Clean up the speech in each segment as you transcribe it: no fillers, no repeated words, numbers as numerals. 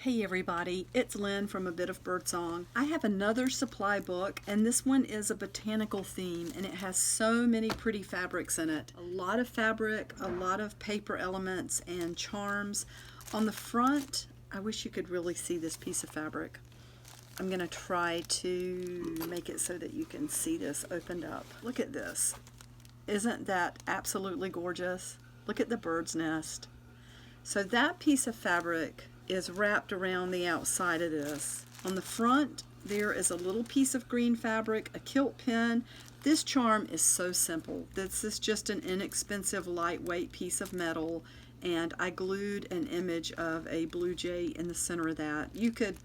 Hey everybody, it's Lynn from A Bit of Birdsong. I have another supply book, and this one is a botanical theme, and it has so many pretty fabrics in it. A lot of fabric, a lot of paper elements and charms. On the front, I wish you could really see this piece of fabric. I'm going to try to make it so that you can see this opened up. Look at this. Isn't that absolutely gorgeous? Look at the bird's nest. So that piece of fabric is wrapped around the outside of this. On the front, there is a little piece of green fabric, a kilt pin. This charm is so simple. This is just an inexpensive, lightweight piece of metal, and I glued an image of a blue jay in the center of that. You could,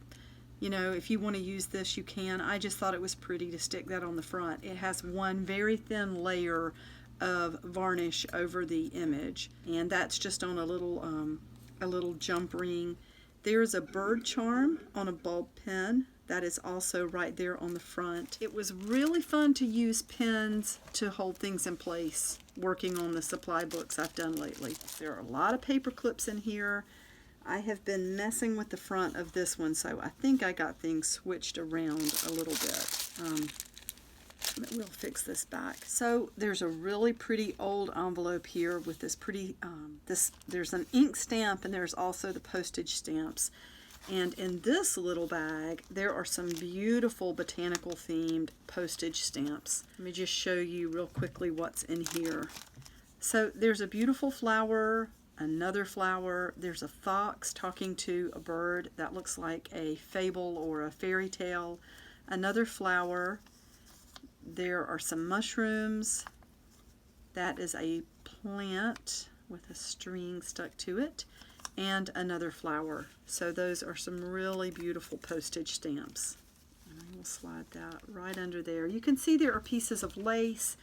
if you want to use this, you can. I just thought it was pretty to stick that on the front. It has one very thin layer of varnish over the image, and that's just on a little jump ring. There's a bird charm on a bulb pin that is also right there on the front. It was really fun to use pins to hold things in place working on the supply books I've done lately. There are a lot of paper clips in here. I have been messing with the front of this one, so I think I got things switched around a little bit. But we'll fix this back. So there's a really pretty old envelope here with this pretty, there's an ink stamp, and there's also the postage stamps. And in this little bag, there are some beautiful botanical themed postage stamps. Let me just show you real quickly what's in here. So there's a beautiful flower, another flower, there's a fox talking to a bird that looks like a fable or a fairy tale, another flower. There are some mushrooms. That is a plant with a string stuck to it, and another flower. So those are some really beautiful postage stamps. And I will slide that right under there. You can see there are pieces of lace.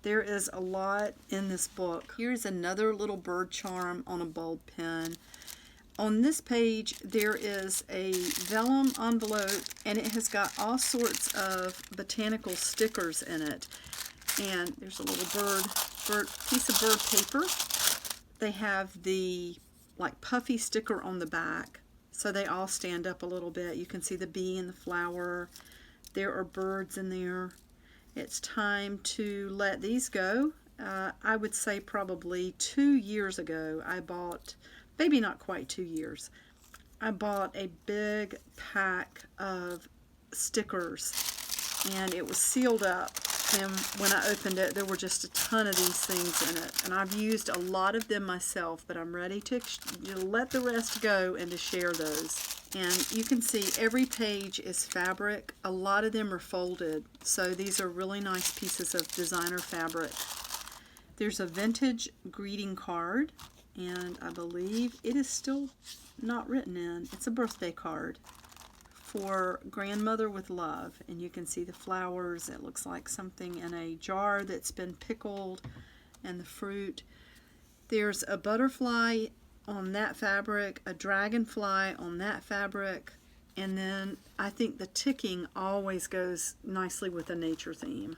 There is a lot in this book. Here's another little bird charm on a bulb pin. On this page, there is a vellum envelope, and it has got all sorts of botanical stickers in it. And there's a little piece of bird paper. They have the puffy sticker on the back, so they all stand up a little bit. You can see the bee and the flower. There are birds in there. It's time to let these go. I would say probably 2 years ago I bought, maybe not quite 2 years, I bought a big pack of stickers, and it was sealed up, and when I opened it there were just a ton of these things in it, and I've used a lot of them myself, but I'm ready to let the rest go and to share those. And you can see every page is fabric. A lot of them are folded, so these are really nice pieces of designer fabric. There's a vintage greeting card, and I believe it is still not written in. It's a birthday card for grandmother with love, and you can see the flowers. It looks like something in a jar that's been pickled, and the fruit. There's a butterfly on that fabric, a dragonfly on that fabric, and then I think the ticking always goes nicely with a nature theme.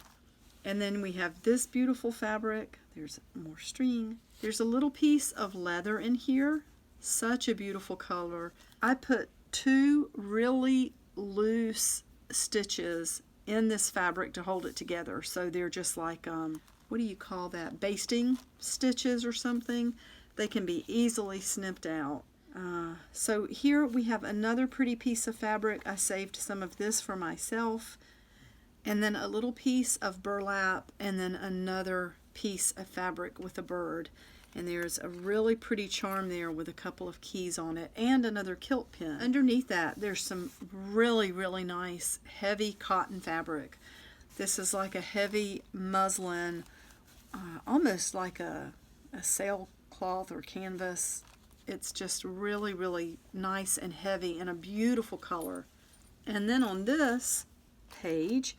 And then we have this beautiful fabric. There's more string. There's a little piece of leather in here. Such a beautiful color. I put 2 really loose stitches in this fabric to hold it together. So they're just like, what do you call that? Basting stitches or something. They can be easily snipped out. So here we have another pretty piece of fabric. I saved some of this for myself. And then a little piece of burlap, and then another piece of fabric with a bird. And there's a really pretty charm there with a couple of keys on it, and another kilt pin. Underneath that, there's some really, really nice heavy cotton fabric. This is like a heavy muslin, almost like a sailcloth or canvas. It's just really, really nice and heavy and a beautiful color. And then on this page,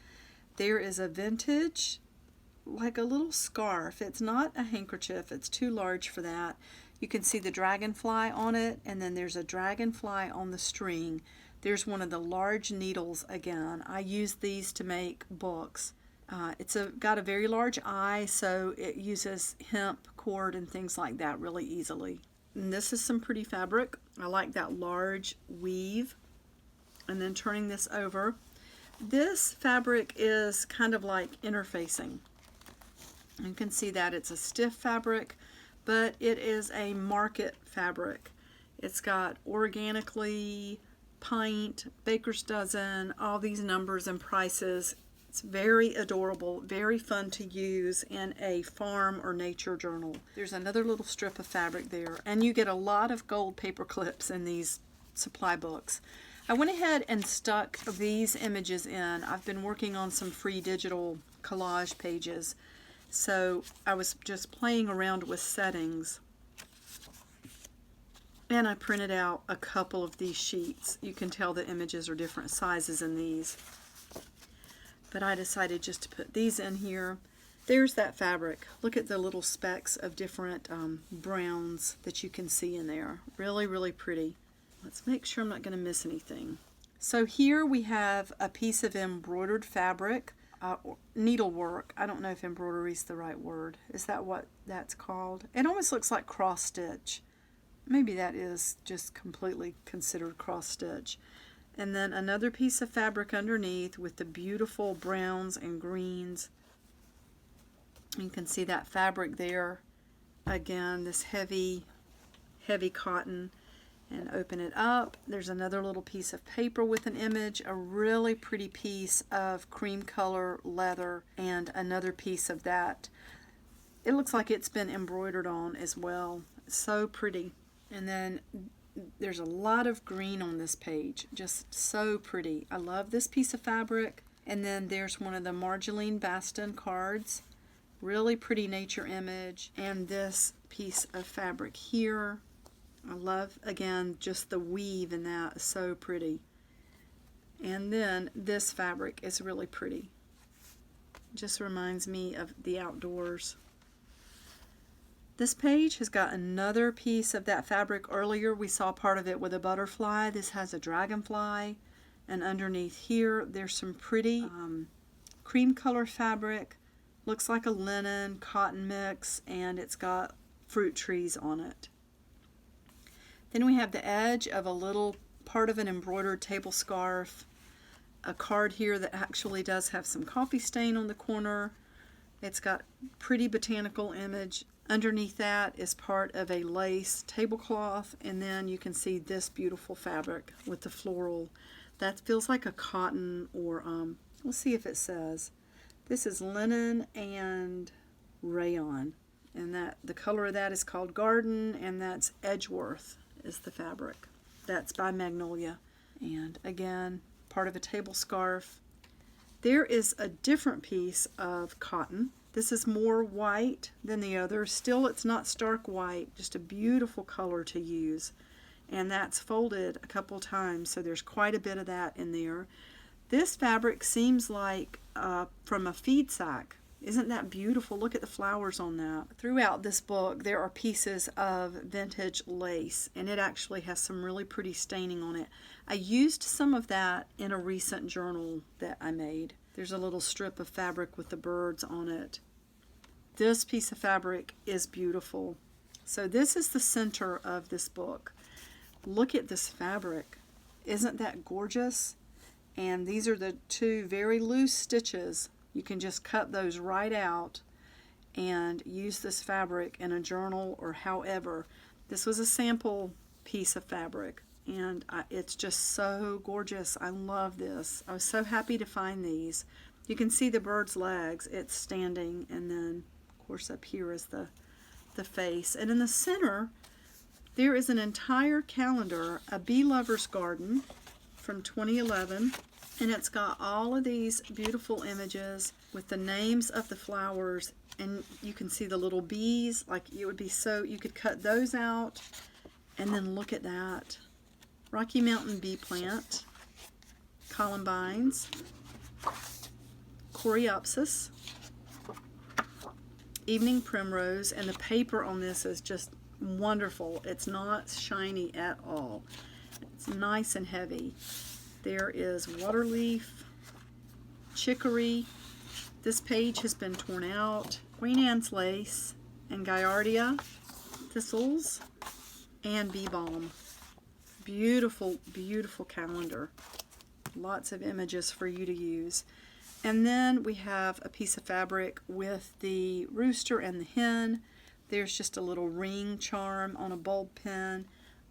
there is a vintage, like a little scarf. It's not a handkerchief, it's too large for that. You can see the dragonfly on it, and then there's a dragonfly on the string. There's one of the large needles again. I use these to make books. It's got a very large eye, so it uses hemp cord and things like that really easily. And this is some pretty fabric. I like that large weave. And then turning this over. This fabric is kind of like interfacing. You can see that it's a stiff fabric, but it is a market fabric. It's got organically, pint, baker's dozen, all these numbers and prices. It's very adorable, very fun to use in a farm or nature journal. There's another little strip of fabric there, and you get a lot of gold paper clips in these supply books. I went ahead and stuck these images in. I've been working on some free digital collage pages, so I was just playing around with settings. And I printed out a couple of these sheets. You can tell the images are different sizes in these. But I decided just to put these in here. There's that fabric. Look at the little specks of different browns that you can see in there. Really, really pretty. Let's make sure I'm not going to miss anything. So here we have a piece of embroidered fabric, needlework. I don't know if embroidery is the right word. Is that what that's called? It almost looks like cross stitch. Maybe that is just completely considered cross stitch. And then another piece of fabric underneath with the beautiful browns and greens. You can see that fabric there. Again, this heavy, heavy cotton. And open it up. There's another little piece of paper with an image, a really pretty piece of cream color leather, and another piece of that. It looks like it's been embroidered on as well. So pretty. And then there's a lot of green on this page, just so pretty. I love this piece of fabric. And then there's one of the Marjolaine Baston cards, really pretty nature image, and this piece of fabric here. I love, again, just the weave in that is so pretty. And then this fabric is really pretty. Just reminds me of the outdoors. This page has got another piece of that fabric. Earlier we saw part of it with a butterfly. This has a dragonfly. And underneath here there's some pretty cream color fabric. Looks like a linen cotton mix, and it's got fruit trees on it. Then we have the edge of a little part of an embroidered table scarf. A card here that actually does have some coffee stain on the corner. It's got pretty botanical image. Underneath that is part of a lace tablecloth, and then you can see this beautiful fabric with the floral. That feels like a cotton, or we'll see if it says. This is linen and rayon, and that the color of that is called Garden, and that's Edgeworth is the fabric. That's by Magnolia. And again, part of a table scarf. There is a different piece of cotton. This is more white than the other. Still, it's not stark white, just a beautiful color to use. And that's folded a couple times, so there's quite a bit of that in there. This fabric seems like from a feed sack. Isn't that beautiful? Look at the flowers on that. Throughout this book, there are pieces of vintage lace, and it actually has some really pretty staining on it. I used some of that in a recent journal that I made. There's a little strip of fabric with the birds on it. This piece of fabric is beautiful. So this is the center of this book. Look at this fabric. Isn't that gorgeous? And these are the two very loose stitches. You can just cut those right out and use this fabric in a journal or however. This was a sample piece of fabric, and it's just so gorgeous. I love this. I was so happy to find these. You can see the bird's legs. It's standing, and then, of course, up here is the face. And in the center, there is an entire calendar, A Bee Lover's Garden from 2011. And it's got all of these beautiful images with the names of the flowers, and you can see the little bees. Like, it would be so, you could cut those out, and then look at that. Rocky Mountain bee plant, columbines, coreopsis, evening primrose, and the paper on this is just wonderful. It's not shiny at all. It's nice and heavy. There is waterleaf, chicory. This page has been torn out. Queen Anne's lace and Gaillardia thistles. and bee balm. Beautiful, beautiful calendar. Lots of images for you to use. And then we have a piece of fabric with the rooster and the hen. There's just a little ring charm on a bulb pin.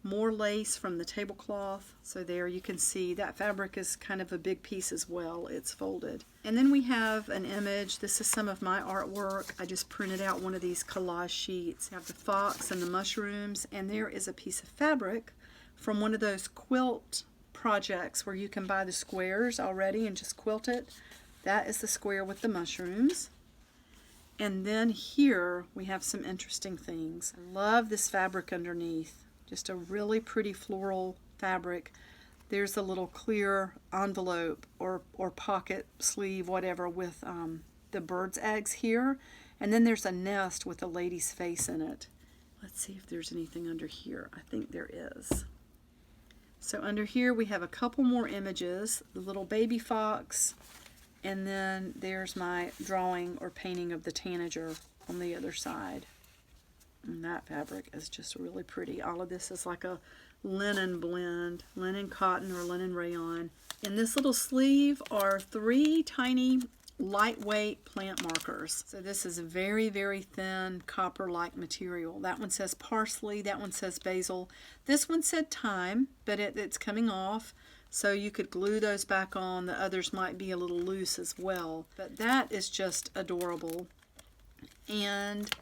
More lace from the tablecloth. So there you can see that fabric is kind of a big piece as well. It's folded. And then we have an image. This is some of my artwork. I just printed out one of these collage sheets. I have the fox and the mushrooms, and there is a piece of fabric from one of those quilt projects where you can buy the squares already and just quilt it. That is the square with the mushrooms. And then here we have some interesting things. I love this fabric underneath. Just a really pretty floral fabric. There's a little clear envelope or pocket sleeve, whatever, with the bird's eggs here. And then there's a nest with a lady's face in it. Let's see if there's anything under here. I think there is. So under here we have a couple more images. The little baby fox, and then there's my drawing or painting of the tanager on the other side. And that fabric is just really pretty. All of this is like a linen blend, linen cotton or linen rayon. In this little sleeve are 3 tiny lightweight plant markers. So this is a very, very thin copper-like material. That one says parsley, that one says basil. This one said thyme, but it's coming off, so you could glue those back on. The others might be a little loose as well, but that is just adorable. And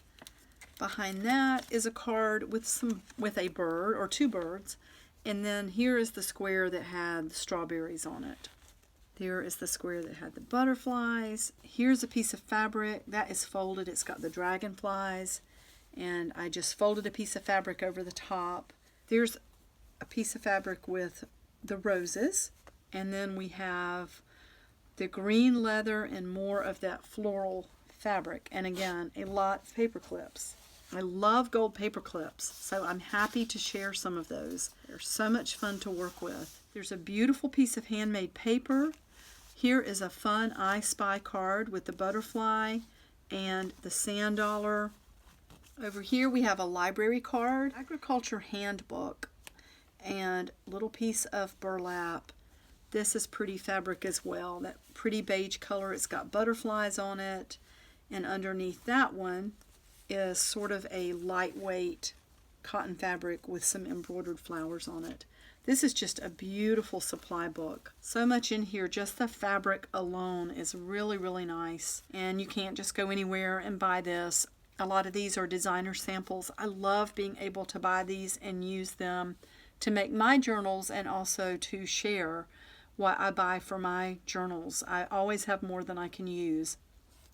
behind that is a card with a bird or 2 birds, and then here is the square that had the strawberries on it. There is the square that had the butterflies. Here's a piece of fabric that is folded. It's got the dragonflies, and I just folded a piece of fabric over the top. There's a piece of fabric with the roses, and then we have the green leather and more of that floral fabric, and again a lot of paper clips. I love gold paper clips, so I'm happy to share some of those. They're so much fun to work with. There's a beautiful piece of handmade paper. Here is a fun I Spy card with the butterfly and the sand dollar. Over here we have a library card, agriculture handbook, and a little piece of burlap. This is pretty fabric as well. That pretty beige color. It's got butterflies on it, and underneath that one is sort of a lightweight cotton fabric with some embroidered flowers on it. This is just a beautiful supply book. So much in here. Just the fabric alone is really, really nice. And you can't just go anywhere and buy this. A lot of these are designer samples. I love being able to buy these and use them to make my journals and also to share what I buy for my journals. I always have more than I can use.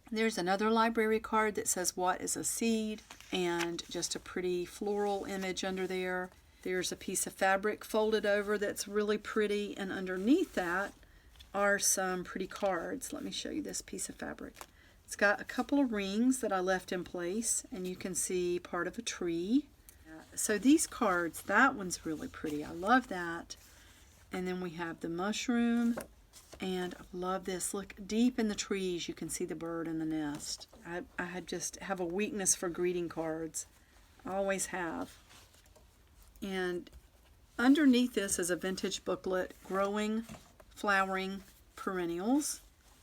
There's another library card that says what is a seed, and just a pretty floral image under there. There's a piece of fabric folded over that's really pretty, and underneath that are some pretty cards. Let me show you this piece of fabric. It's got a couple of rings that I left in place, and you can see part of a tree. So these cards, that one's really pretty. I love that. And then we have the mushroom, and I love this. Look, deep in the trees you can see the bird in the nest. I just have a weakness for greeting cards. I always have. And underneath this is a vintage booklet, Growing, Flowering Perennials.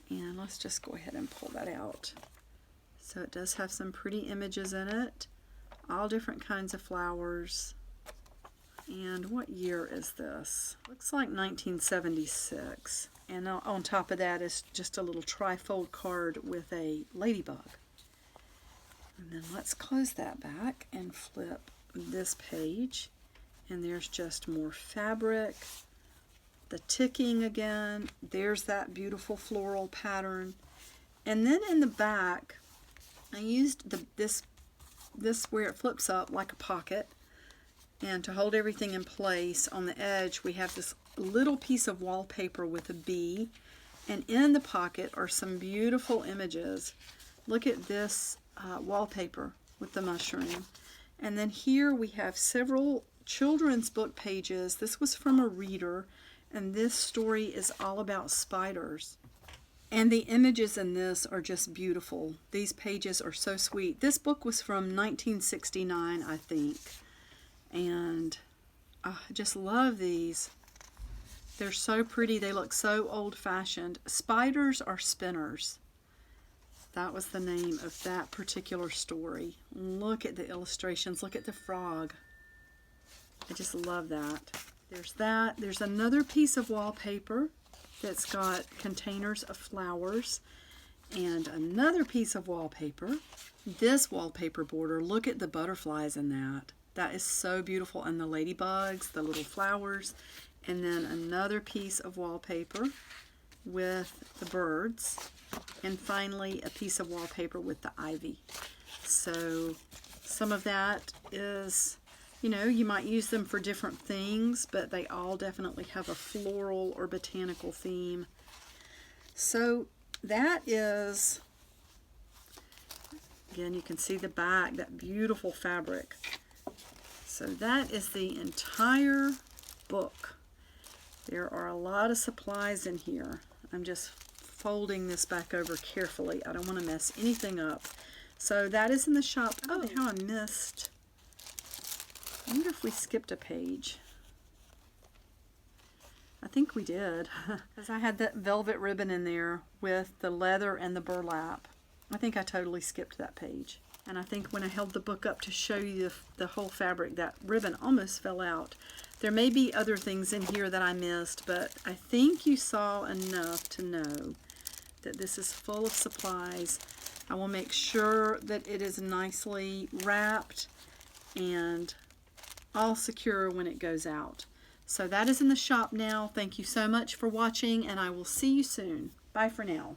And let's just go ahead and pull that out. So it does have some pretty images in it. All different kinds of flowers. And what year is this? Looks like 1976. And on top of that is just a little trifold card with a ladybug. And then let's close that back and flip this page. And there's just more fabric. The ticking again. There's that beautiful floral pattern. And then in the back, I used this where it flips up like a pocket. And to hold everything in place, on the edge we have this little piece of wallpaper with a bee. And in the pocket are some beautiful images. Look at this wallpaper with the mushroom. And then here we have several children's book pages. This was from a reader, and this story is all about spiders. And the images in this are just beautiful. These pages are so sweet. This book was from 1969, I think. And I just love these. They're so pretty. They look so old-fashioned. Spiders are spinners. That was the name of that particular story. Look at the illustrations. Look at the frog. I just love that. There's that. There's another piece of wallpaper that's got containers of flowers. And another piece of wallpaper. This wallpaper border, look at the butterflies in that. That is so beautiful. And the ladybugs, the little flowers. And then another piece of wallpaper with the birds. And finally, a piece of wallpaper with the ivy. So some of that is, you know, you might use them for different things, but they all definitely have a floral or botanical theme. So that is, again, you can see the back, that beautiful fabric. So that is the entire book. There are a lot of supplies in here. I'm just folding this back over carefully. I don't want to mess anything up. So that is in the shop. Oh, how I missed. I wonder if we skipped a page. I think we did. Because I had that velvet ribbon in there with the leather and the burlap. I think I totally skipped that page. And I think when I held the book up to show you the whole fabric, that ribbon almost fell out. There may be other things in here that I missed, but I think you saw enough to know that this is full of supplies. I will make sure that it is nicely wrapped and all secure when it goes out. So that is in the shop now. Thank you so much for watching, and I will see you soon. Bye for now.